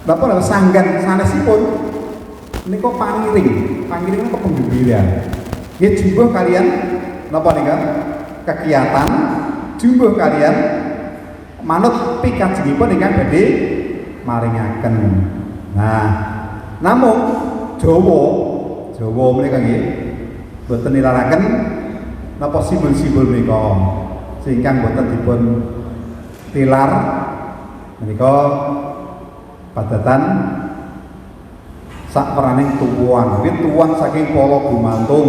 napa sanggan sanesipun menika pangiring menika penggembira. Nggih jumbuh kalian napa nika kegiatan jumbuh kalian manut pikajengipun ingkang badhe maringaken. Nah, namung Jawa menika nggih boten nilaraken napa simbol-simbol menika singkang boten dipun tilar menika padatan sak peraning tuwuhan. Kuwi tuwuhan saking Pala Gumantung,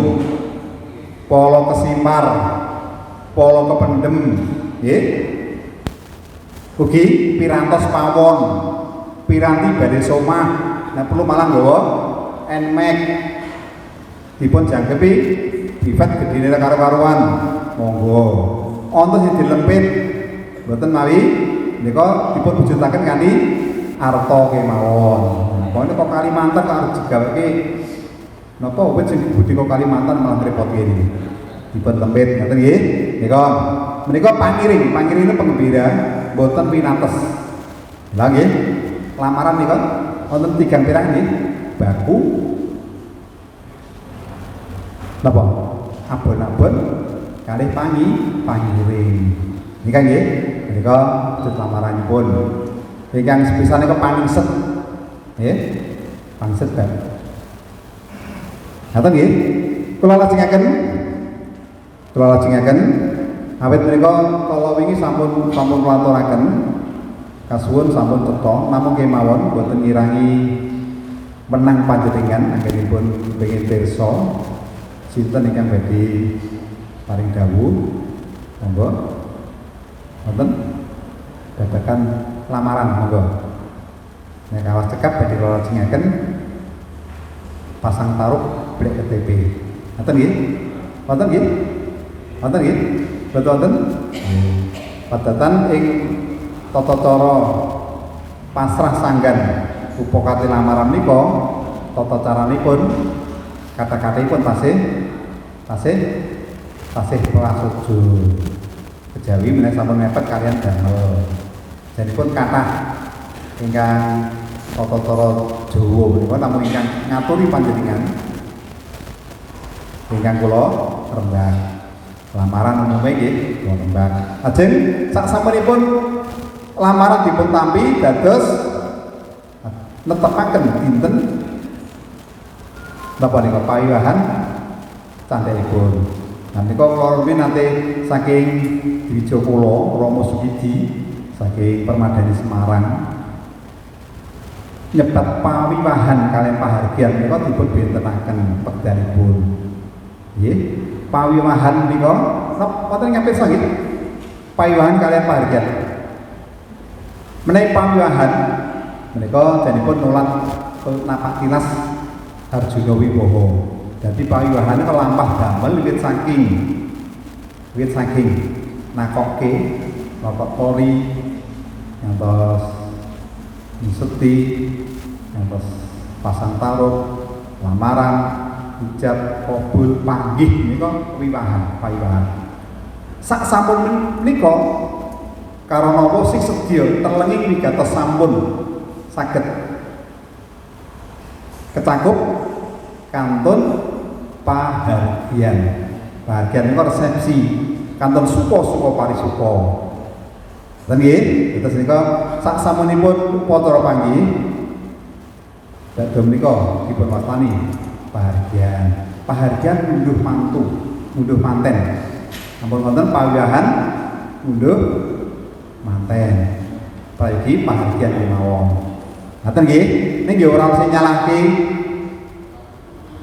Pala Kesimar, Pala Kependem, nggih. Ugi pirantos pawon, piranti badhe somah. Nah perlu malah nggawa enmek dipun jangkepi bifat gedine karo-karuan. Monggo. Wonten sing dilempit mboten mawi nika dipun wujudaken kanthi arta kemawon. Pokoknya kok Kalimantan harus digaweke Napa wit sing budika Kalimantan malah repot ngene. Dipun lempit ngoten nggih. Menika pangiring penggembira boten pinates. Lah nggih. Lamaran nika wonten tigang pirang nggih. Baku. Napa? Abon-abon kalih pangiring. Nika nggih. Menika wujud lamaranipun. Ingkang sepisan nika pangset. Nggih. Pangset kan. Ngaten nggih. Kula lajengaken awit menika kala wingi sampun nglanturaken kasuwun sampun cetha namung kemawon boten ngirangi menang panjenengan anggenipun pengin pirsa sinten ingkang badhe paring dawuh monggo wonten babagan lamaran monggo nek kawas cekap badhe kula lajengaken pasang taruh blek KTP. Ngoten nggih? Wonten nggih? Wonten nggih? Betul wonten? Padatan ing tata cara pasrah sanggan upakati lamaran nika tata caranipun kata-katipun tasih prasaja. Kejawi menawi sampun mepet kalian damel. Janipun kathah ingkang tata cara Jawa menika namung ingkang ngaturi panjenengan ingkang kula rembag lamaran umume nggih kula rembag. Lajeng sak sampunipun lamaran dipun tampi dados netepaken dinten napa nika pawiwahan candhaipun. Nah nika kula rumiyin nate saking Dwija kula Rama Sukidi saking Permadani Semarang nyebat pawiwahan kalian pahargyan menika dipun bentenaken wekdanipun. Nggih, pawiwahan menika wonten ingkang pirsa nggih. Pawiwahan kalian pahargyan. Menawi pawiwahan menika janipun nulat napak tilas Arjuna Wibowo. Dadi pawiwahan lampah damel wiwit saking nakoke Bapak Polri ngantos Seti, ngantos pasang taruh, lamaran, ijab, kabul, panggih menika pawiwahan. Sak sampun menika karana napa sing sedya telenging wigatos sampun saged kecakup kantun pahargyan. Pahargyan menika resepsi kantun supa parisupa. Lan nggih, terus nika sak samunipun upacara panggih dadom nika dipun wastani pahargyan. Pahargyan ngunduh mantu, ngunduh manten. Ampun wonten pawiwahan ngunduh manten. Prayogi pahargyan kemawon. Ngaten nggih, ning nggih ora usah nyalahke.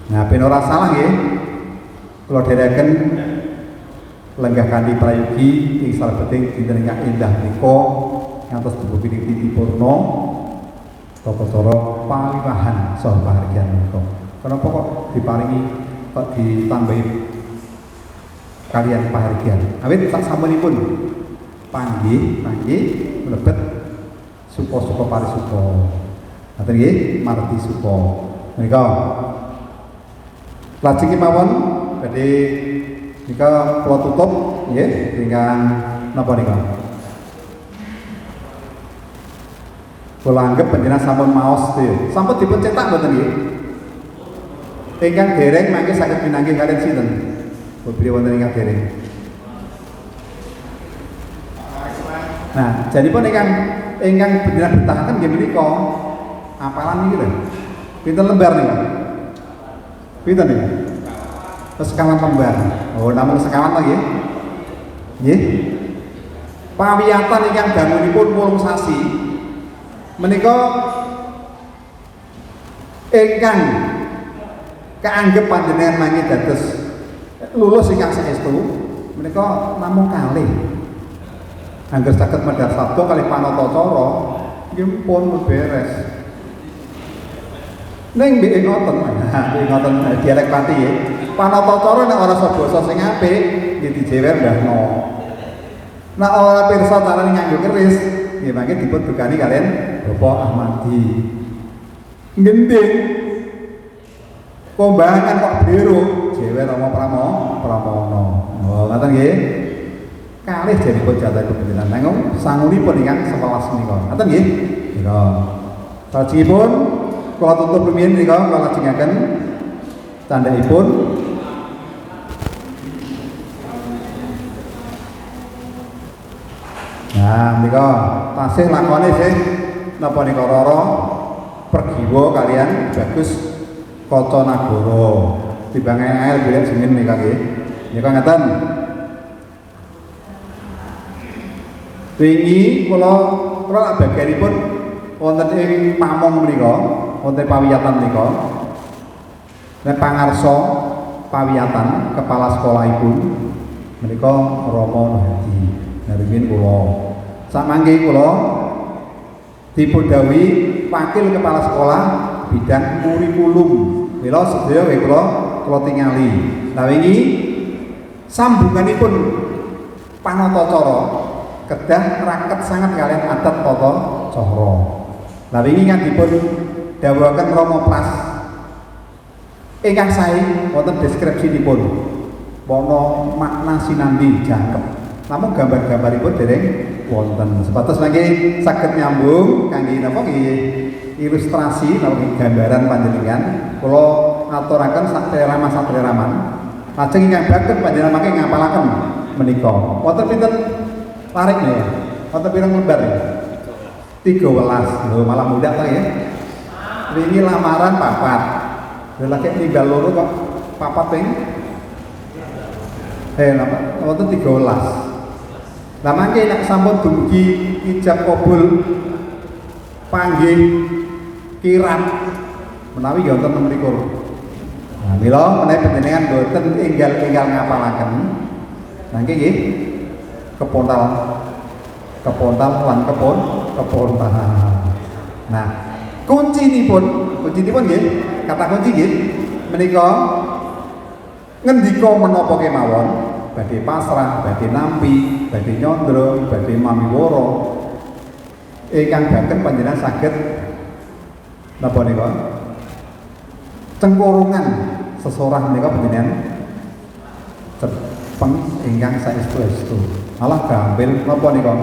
Nah, ben ora salah nggih. Kula dherekaken lenggah kanthi prayogi ing salebeting dinten ingkang endah menika ngantos dugi titi purna tata cara pawiwahan saha pahargyan menika. Kenapa kok diparingi kok ditambahi kalian pahargyan? Awit sak sampunipun panggih mlebet supa parisupa. Ngaten nggih, marti supa. Menika lajeng kemawon badhe nika kula tutup nggih ingkang napa nika. Kula anggap panjenengan sampun maos nggih. Sampun dipun cetak mboten nggih? Ingkang dereng mangke saged pinanggih kalian sinten? Bebriya wonten ingkang dereng. Nah, jadi pun ingkang panjenengan betahaken nggih menika apalan niki lho. Pinten lembar nika? Pinten niki? Sekawan lembar. Oh, namun sekawan lagi. Nggih. Pawiyatan ingkang dangunipun 8 sasi menika ingkang kaanggep panjenengan mangke dados lulus ingkang saestu menika namung kalih. Angger saged medhar sabda kalih panatacara nggih pun beres. Ning mbek ngoten dialek Pati nggih. Panatacara nek ora basa sing apik nggih dijewer ndahno. Nek ora pirsa carane nganggo keris nggih mangke dipun dukani kalian Bapak Ahmadi. Gending. Kombangan kok biru, Jewe Rama Pramono. Oh, ngaten nggih. Kalih jenipun jatah kebenaran nanging sangunipun ingkang 11 menika. Ngaten nggih? Nika. Salajengipun kula tutup rumiyin nika kula lajengaken tandhaipun nah, nika tasih lakone sing napa nika Rara pergiwa kalian Bagus Kaca Nagara. Timbang ael golek jeneng nika nggih. Nika ngaten. Wingi kula bagianipun wonten ing pamong menika, wonten pawiyatan menika. Nek pangarsa pawiyatan kepala sekolahipun menika Rama Nuhadi. Naringin kula samangke kula dipun dawuhi wakil kepala sekolah bidang kurikulum. Mila sedaya kula tingali. Lah wingi sambunganipun panatacara kedah raket sangat kalian adat tata cara. Lah wingi kan dipun dawuhaken Rama Pras ingkang sae wonten deskripsinipun. Wana makna sinambi jangkep. Namun gambar-gambaripun dereng wonten. Sepatus lagi saged nyambung kangge napa nggih ilustrasi napa gambaran panjenengan kula aturaken satriraman. Lajeng ingkang baged panjenengan mangke ngapalaken menika. Wonten pinten tarik ya? Wonten pirang lembar ya? 13. Lho malah mudah ta ya. Wingi lamaran papat. Lha lagi tinggal loro kok papat ping napa wonten 13. Lah mangke nek sampun dumugi ijab kabul panggih kirang menawi ya wonten 26. Nah, mila menawi panjenengan boten enggal-enggal ngapalaken. Mangke nggih kepontal lan kepontal. Nah, kuncinipun nggih, kata kunci nggih menika ngendika menapa kemawon badhe pasrah, badhe nampi, badhe nyandra, badhe mamiwara ingkang baged panjenengan saged napa nika cengkorungan sesorah menika panjenengan cepeng ingkang saestu-estu malah gampil napa nika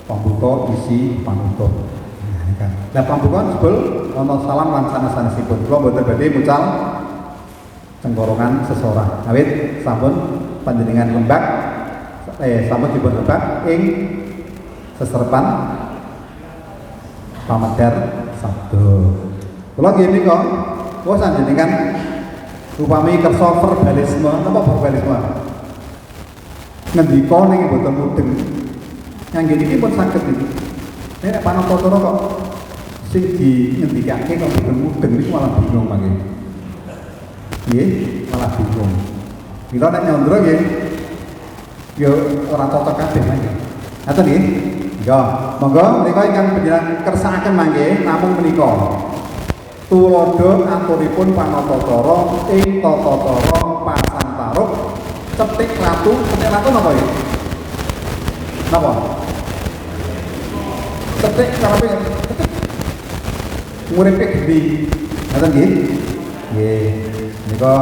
pambuka isi panutup. Nah nika lah pambuka jebul ana salam lan sanes-sanesipun kula mboten badhe mucal cengkorongan sesorah awit sampun panjenengan lembak sampun dipun lembak ing seserepan pamedar sabda. Kula nggih nika kula panjenengan upami kersa verbalisme napa verbalisme ngendika ning boten mudeng ngangge niki pun saged iki nek panatacara kok sing di ngendikake kok boten mudeng niku malah bingung mangke. Nggih, malah bingung. Mila nek nyandra nggih ya ora cocok kabeh mangke. Ngaten nggih? Ya, monggo menika ingkang panjenengan kersakaken mangke namung menika. Tuladha aturipun panatacara ing tata-cara pasantaruk cetik ratu napa ya? Napa? Cetik karepe uripe gedhi. Ngaten nggih? Nggih. Nika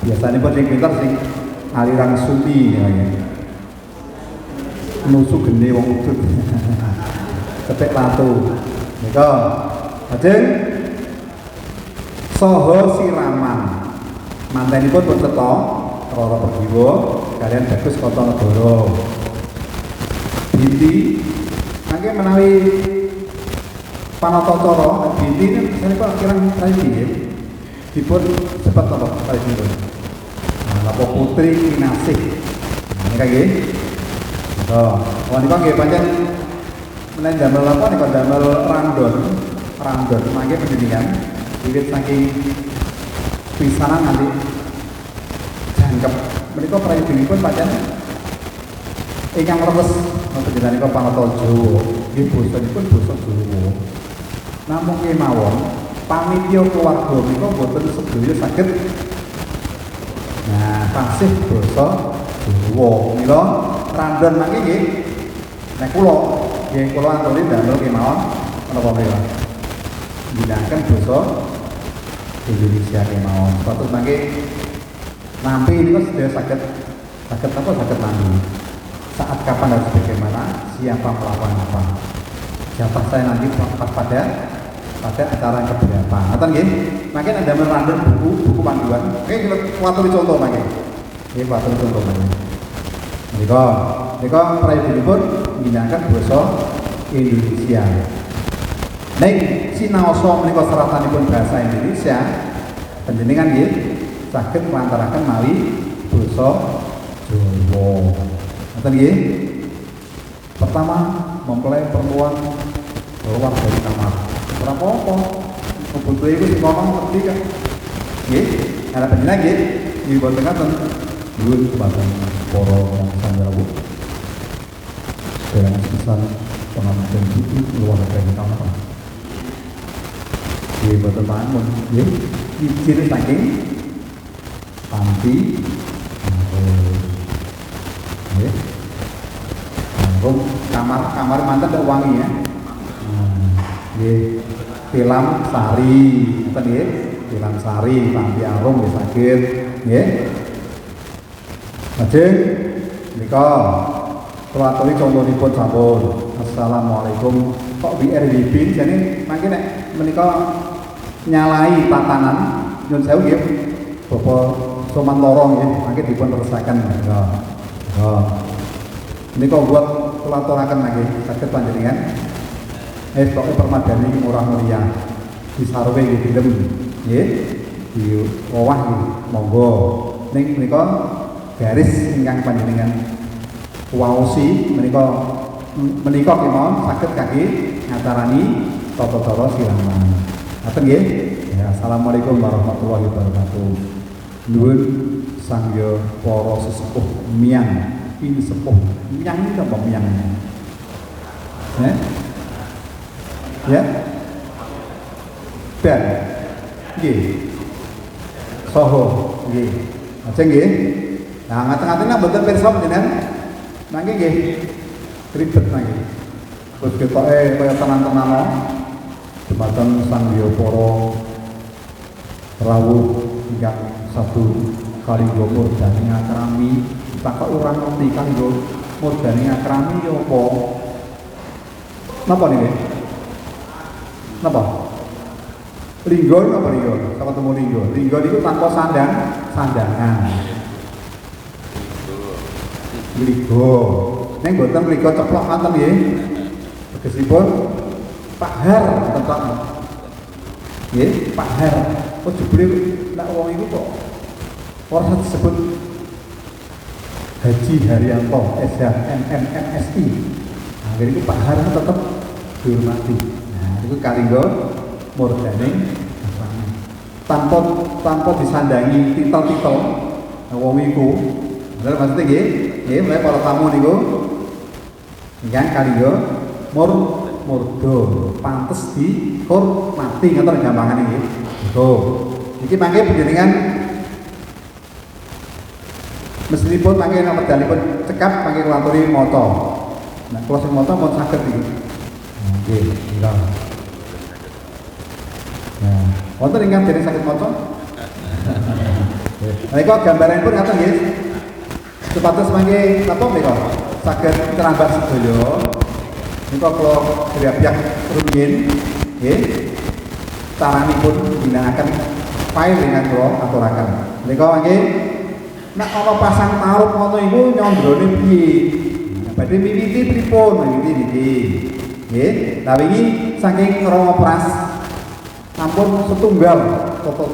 biasanya pun sing pinter sing aliran sufi ya. Nusuk gene wong udut. Ketek ratu. Nika lajeng saha siraman. Mantenipun pun cetha Rara Pergiwa kalian Bagus Kaca Nagara. Binti mangke menawi panatacara binti menika kirang saiki nggih. Dipun sepet apa kali dipun. Nah, napa putri kinasih. Nah, nika nggih. Oh, nika nggih pancen menawi damel apa nika damel randon mangke pendidikan wiwit saking pisanan nanti jangkep. Menika prayodipun pancen ingkang leres panjenenganipun panatacara Jawa. Nggih basanipun basa Jawa. Namung kemawon panitia keluarga menika boten sedaya saged nah tasih basa Jawa. Mila randon mangke nggih nek kula aturi damel kemawon menapa mriki ginakaken basa Indonesia kemauan. Suatu mangke nampi ini kan sudah sakit nanti. Saat kapan harus bagaimana, siapa melakukan apa. Siapa saya nanti pada acara keberapa. Atau nggih, makin ada merandom buku panduan. Oke, kita waturi contoh makin. Nggih, waturi contoh makin. Nika prayodipun ngginakaken basa Indonesia. Nek sinaosa menika seratanipun bahasa Indonesia, panjenengan nggih saged nglantaraken mawi basa Jawa. Ngoten nggih. Pertama, mempelai perempuan keluar dari kamar. Ora apa-apa. Kebutuhe iku sing ngomong ngerti kan. Nggih, ana panjenengan nggih diboten ngaten. Nuwun kepada para sanjarawu. Dengan pesan pengamatan itu keluar dari kamar. Nggih boten bangun, nggih. Izin saking panti. Nggih. Kamar mantan ada wangi ya. Nggih. Tilam sari, ngoten nggih. Tilam sari, panti arum nggih saged, nggih. Lajeng nika kula aturi contonipun sampun. Assalamualaikum. Kok BRWB jane mangke nek menika nyalahi tatanan nyun sewu nggih. Bapak Somantoro nggih mangke dipun terusaken. Nika buat kula aturaken lagi saged panjenengan pokoke permadani murah meriah disarwe nggih dilem nggih di owah nggih monggo ning menika garis ingkang panjenengan waosi menika kemawon saged kangge ngatarani tata cara siraman. Ngaten nggih. Ya, assalamualaikum warahmatullahi wabarakatuh. Nuwun sangya para sesepuh miyang ini sepuh miyang ini apa miyang? Ya? Ben. Nggih. Soho nggih. Ajeng nggih. Nah, ngaten-ngaten mboten pirsa panjenengan. Nangge nggih. Ribet nangge. Terus ketoke kaya tenan-tenan dumateng sang para rawuh ingkang satu kali gomur dan ngakrami takok ora ngerti kanggo murdani ngakrami ya apa. Napa niki? Napa? Linggon apa linggon? Sama temu linggon. Linggon itu tanpa sandangan. Ligo. Neng boten ligo ceplok ngoten nggih. Tegesipun pahar tempat. Nggih, pahar. Oh jebule nek wong iku kok ora disebut Haji Haryanto SHMMMSI. Nah, jadi itu Pak Har tetap dihormati. Nah, itu kalinggo murdaning tanpa disandangi titel-titel wong iku. Bener maksudnya nggih, mulai para tamu niku ingkang kalinggo murdo pantes dihormati ngoten gampangane nggih. Iki mangke panjenengan meskipun mangke nama medalipun cekap mangke nglanturi moto. Nah, kalau sing moto mau saged iki. Nggih, iya. Nah, wonten ingkang dereng saged moto? Nah, iku gambaranipun ngaten nggih. Supados mangke napa menika saged terambah sedaya. Nika kula griapyak rumiyin nggih. Caranipun ginakaken file dengan kula aturaken. Nika mangke nek ana pasang taruh ngono iku nyondrone piye? Badhe miwiti pripun miwiti niki. Nggih, lha wingi saking Rama Pras sampun setunggal tata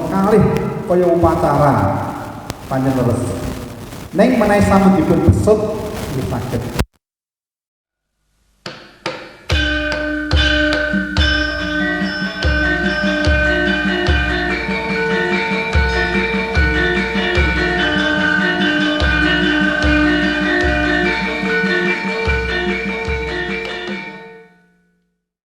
kalih kaya upacara panjenengan leres. Ning menawi sampun dipun besut nggih saged